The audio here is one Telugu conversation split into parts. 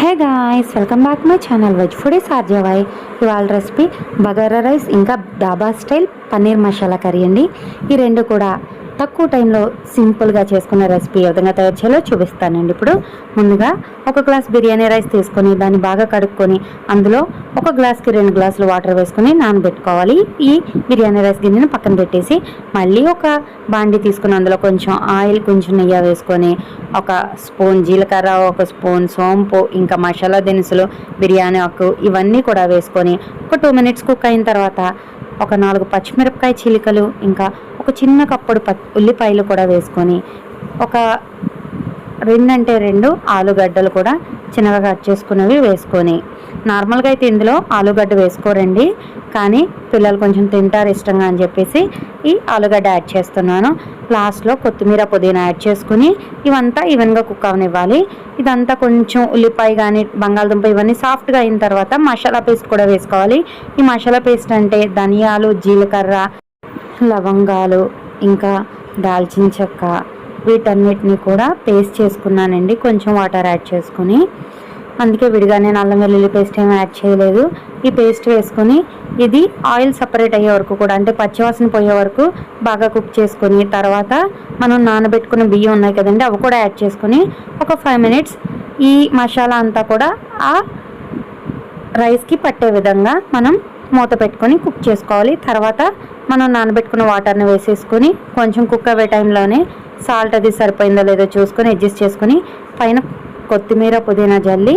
Hey guys, welcome back my channel veg foodies RJY. ఇవాళ రెసిపీ బగారా రైస్ ఇంకా డాబా స్టైల్ పన్నీర్ మసాలా కర్రీ అండి. ఈ రెండు కూడా తక్కువ టైంలో సింపుల్గా చేసుకునే రెసిపీ ఏ విధంగా తయారు చేయాలో చూపిస్తానండి. ఇప్పుడు ముందుగా ఒక గ్లాస్ బిర్యానీ రైస్ తీసుకొని దాన్ని బాగా కడుక్కొని అందులో ఒక గ్లాస్కి 2 గ్లాసులు వాటర్ వేసుకొని నానబెట్టుకోవాలి. ఈ బిర్యానీ రైస్ గిన్నెను పక్కన పెట్టేసి మళ్ళీ ఒక బాండి తీసుకుని అందులో కొంచెం ఆయిల్, కొంచెం నెయ్యి వేసుకొని ఒక స్పూన్ జీలకర్ర, ఒక స్పూన్ సోంపు, ఇంకా మసాలా దినుసులు, బిర్యానీ ఆకు ఇవన్నీ కూడా వేసుకొని ఒక 2 మినిట్స్ కుక్ అయిన తర్వాత ఒక 4 పచ్చిమిరపకాయ చీలికలు, ఇంకా ఒక చిన్న కప్పుడు ఉల్లిపాయలు కూడా వేసుకొని ఒక 2 ఆలుగడ్డలు కూడా చిన్నగా కట్ చేసుకున్నవి వేసుకొని, నార్మల్గా అయితే ఇందులో ఆలుగడ్డ వేసుకోరండి, కానీ పిల్లలు కొంచెం తింటారు ఇష్టంగా అని చెప్పేసి ఈ ఆలుగడ్డ యాడ్ చేస్తున్నాను. లాస్ట్లో కొత్తిమీర, పుదీనా యాడ్ చేసుకుని ఇవంతా ఈవెన్గా కుక్ అవనివ్వాలి. ఇదంతా కొంచెం ఉల్లిపాయ కానీ బంగాళదుంప ఇవన్నీ సాఫ్ట్గా అయిన తర్వాత మసాలా పేస్ట్ కూడా వేసుకోవాలి. ఈ మసాలా పేస్ట్ అంటే ధనియాలు, జీలకర్ర, లవంగాలు, ఇంకా దాల్చిన చెక్క వీటన్నిటిని కూడా పేస్ట్ చేసుకున్నానండి, కొంచెం వాటర్ యాడ్ చేసుకుని. అందుకే విడిగా నేను అల్లం వెల్లుల్లి పేస్ట్ ఏమి యాడ్ చేయలేదు. ఈ పేస్ట్ వేసుకొని ఇది ఆయిల్ సపరేట్ అయ్యే వరకు కూడా, అంటే పచ్చివాసన పోయే వరకు బాగా కుక్ చేసుకొని తర్వాత మనం నానబెట్టుకున్న బియ్యం ఉన్నాయి కదండి, అవి కూడా యాడ్ చేసుకొని ఒక 5 మినిట్స్ ఈ మసాలా అంతా కూడా ఆ రైస్కి పట్టే విధంగా మనం మూత పెట్టుకొని కుక్ చేసుకోవాలి. తర్వాత మనం నానబెట్టుకున్న వాటర్ని వేసేసుకొని కొంచెం కుక్ అయ్యే టైంలోనే సాల్ట్ అది సరిపోయిందో లేదో చూసుకొని అడ్జస్ట్ చేసుకొని పైన కొత్తిమీర, పుదీనా జల్లి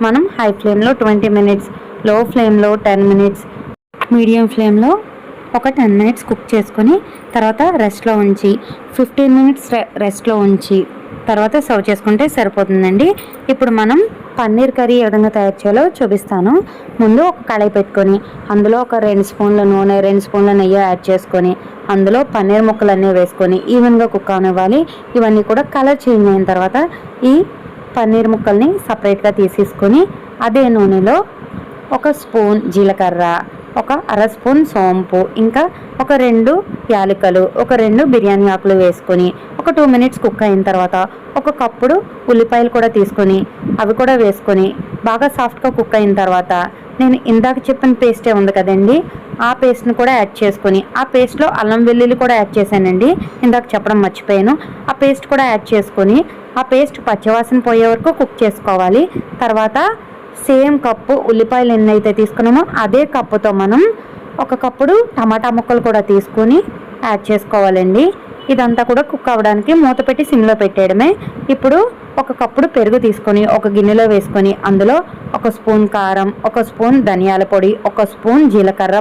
మనం హై ఫ్లేమ్లో 20 మినిట్స్, లో ఫ్లేమ్లో 10 మినిట్స్, మీడియం ఫ్లేమ్లో ఒక 10 మినిట్స్ కుక్ చేసుకొని తర్వాత రెస్ట్లో ఉంచి 15 మినిట్స్ రెస్ట్లో ఉంచి తర్వాత సర్వ్ చేసుకుంటే సరిపోతుందండి. ఇప్పుడు మనం పన్నీర్ కర్రీ ఏ విధంగా తయారు చేయాలో చూపిస్తాను. ముందు ఒక కళాయి పెట్టుకొని అందులో ఒక 2 స్పూన్ల నూనె, 2 స్పూన్ల నెయ్యి యాడ్ చేసుకొని అందులో పన్నీర్ ముక్కలన్నీ వేసుకొని ఈవెన్గా కుక్ అవనివ్వాలి. ఇవన్నీ కూడా కలర్ చేంజ్ అయిన తర్వాత ఈ పన్నీర్ ముక్కల్ని సపరేట్గా తీసేసుకొని అదే నూనెలో ఒక స్పూన్ జీలకర్ర, ఒక అర స్పూన్ సోంపు, ఇంకా ఒక 2 యాలకులు, ఒక 2 బిర్యానీ ఆకులు వేసుకొని ఒక 2 మినిట్స్ కుక్ అయిన తర్వాత ఒక కప్పుడు ఉల్లిపాయలు కూడా తీసుకొని అవి కూడా వేసుకొని బాగా సాఫ్ట్గా కుక్ అయిన తర్వాత నేను ఇందాక చెప్పిన పేస్టే ఉంది కదండి, ఆ పేస్ట్ని కూడా యాడ్ చేసుకొని ఆ పేస్ట్లో అల్లం వెల్లుల్లి కూడా యాడ్ చేశానండి, ఇందాక చెప్పడం మర్చిపోయాను. ఆ పేస్ట్ కూడా యాడ్ చేసుకొని ఆ పేస్ట్ పచ్చివాసన పోయే వరకు కుక్ చేసుకోవాలి. తర్వాత సేమ్ కప్పు ఉల్లిపాయలు ఎన్నైతే తీసుకున్నామో అదే కప్పుతో మనం ఒక కప్పుడు టమాటా ముక్కలు కూడా తీసుకొని యాడ్ చేసుకోవాలండి. ఇదంతా కూడా కుక్ అవ్వడానికి మూత పెట్టి సిమ్లో పెట్టేయడమే. ఇప్పుడు ఒక కప్పుడు పెరుగు తీసుకొని ఒక గిన్నెలో వేసుకొని అందులో ఒక స్పూన్ కారం, ఒక స్పూన్ ధనియాల పొడి, ఒక స్పూన్ జీలకర్ర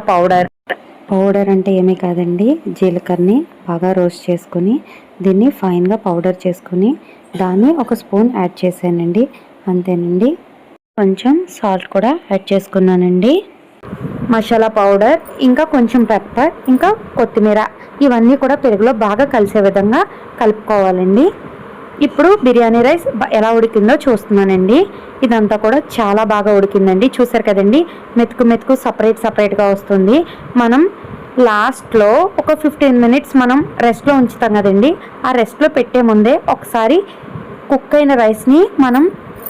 పౌడర్ అంటే ఏమీ కాదండి, జీలకర్రని బాగా రోస్ట్ చేసుకొని దీన్ని ఫైన్గా పౌడర్ చేసుకొని దాన్ని ఒక స్పూన్ యాడ్ చేశానండి, అంతేనండి. కొంచెం సాల్ట్ కూడా యాడ్ చేసుకున్నానండి, మసాలా పౌడర్, ఇంకా కొంచెం పెప్పర్, ఇంకా కొత్తిమీర ఇవన్నీ కూడా పెరుగులో బాగా కలిసే విధంగా కలుపుకోవాలండి. ఇప్పుడు బిర్యానీ రైస్ ఎలా ఉడికిందో చూస్తున్నానండి. ఇదంతా కూడా చాలా బాగా ఉడికిందండి, చూసారు కదండి, మెతుకు సపరేట్గా వస్తుంది. మనం లాస్ట్లో ఒక 15 మినిట్స్ మనం రెస్ట్లో ఉంచుతాం కదండి, ఆ రెస్ట్లో పెట్టే ముందే ఒకసారి కుక్ అయిన రైస్ని మనం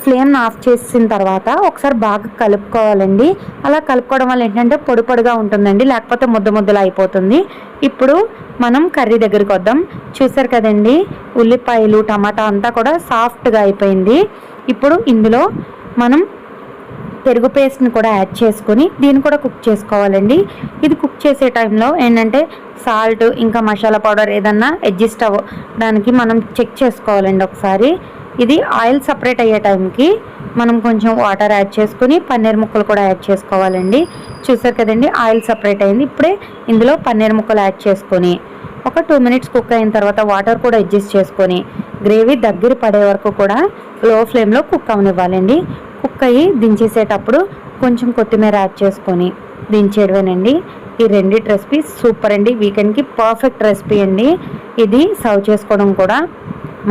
ఫ్లేమ్ని ఆఫ్ చేసిన తర్వాత ఒకసారి బాగా కలుపుకోవాలండి. అలా కలుపుకోవడం వల్ల ఏంటంటే పొడిగా ఉంటుందండి, లేకపోతే ముద్దలా అయిపోతుంది. ఇప్పుడు మనం కర్రీ దగ్గరికి వద్దాం. చూసారు కదండి, ఉల్లిపాయలు, టమాటా అంతా కూడా సాఫ్ట్గా అయిపోయింది. ఇప్పుడు ఇందులో మనం పెరుగు పేస్ట్ని కూడా యాడ్ చేసుకొని దీన్ని కూడా కుక్ చేసుకోవాలండి. ఇది కుక్ చేసే టైంలో ఏంటంటే సాల్ట్ ఇంకా మసాలా పౌడర్ ఏదన్నా అడ్జస్ట్ అవ్వడానికి మనం చెక్ చేసుకోవాలండి ఒకసారి. ఇది ఆయిల్ సపరేట్ అయ్యే టైంకి మనం కొంచెం వాటర్ యాడ్ చేసుకుని పన్నీర్ ముక్కలు కూడా యాడ్ చేసుకోవాలండి. చూసారు కదండి, ఆయిల్ సపరేట్ అయింది. ఇప్పుడే ఇందులో పన్నీర్ ముక్కలు యాడ్ చేసుకొని ఒక 2 మినిట్స్ కుక్ అయిన తర్వాత వాటర్ కూడా అడ్జస్ట్ చేసుకొని గ్రేవీ దగ్గర పడే వరకు కూడా లో ఫ్లేమ్లో కుక్ అవనివ్వాలండి. కుక్ అయ్యి దించేసేటప్పుడు కొంచెం కొత్తిమీర యాడ్ చేసుకొని దించేయడమేనండి. ఈ రెండిటి రెసిపీ సూపర్ అండి, వీకెండ్కి పర్ఫెక్ట్ రెసిపీ అండి. ఇది సర్వ్ చేసుకోవడం కూడా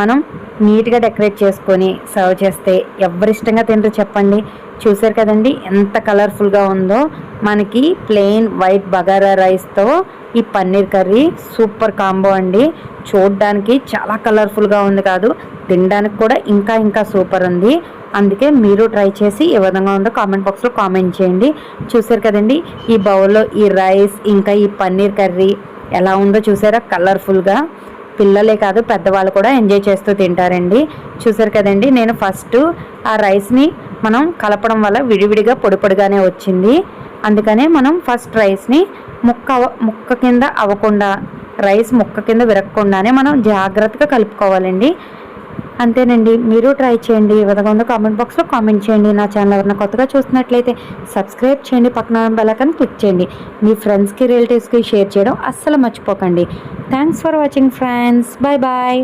మనం నీట్గా డెకరేట్ చేసుకొని సర్వ్ చేస్తే ఎవరిష్టంగా తింటారో చెప్పండి. చూసారు కదండి ఎంత కలర్ఫుల్గా ఉందో. మనకి ప్లెయిన్ వైట్ బగారా రైస్తో ఈ పన్నీర్ కర్రీ సూపర్ కాంబో అండి. చూడడానికి చాలా కలర్ఫుల్గా ఉంది కాదు, తినడానికి కూడా ఇంకా ఇంకా సూపర్ ఉంది. అందుకే మీరు ట్రై చేసి ఏ విధంగా ఉందో కామెంట్ బాక్స్లో కామెంట్ చేయండి. చూసారు కదండి ఈ బౌల్లో ఈ రైస్ ఇంకా ఈ పన్నీర్ కర్రీ ఎలా ఉందో చూసారా, కలర్ఫుల్గా. పిల్లలే కాదు పెద్దవాళ్ళు కూడా ఎంజాయ్ చేస్తూ తింటారండి. చూసారు కదండి నేను ఫస్ట్ ఆ రైస్ని మనం కలపడం వల్ల విడివిడిగా పొడి పొడిగానే వచ్చింది. అందుకనే మనం ఫస్ట్ రైస్ని ముక్క కింద అవ్వకుండా, రైస్ ముక్క కింద విరగకుండానే మనం జాగ్రత్తగా కలుపుకోవాలండి. అంతేనండి, మీరు ట్రై చేయండి. ఏ విధంగా ఉందో కామెంట్ బాక్స్లో కామెంట్ చేయండి. నా ఛానల్ ఎవరైనా కొత్తగా చూస్తున్నట్లయితే సబ్స్క్రైబ్ చేయండి, పక్కన బెల్ ఐకాన్ క్లిక్ చేయండి. మీ ఫ్రెండ్స్కి రిలేటివ్స్కి షేర్ చేయడం అస్సలు మర్చిపోకండి. Thanks for watching friends. Bye bye.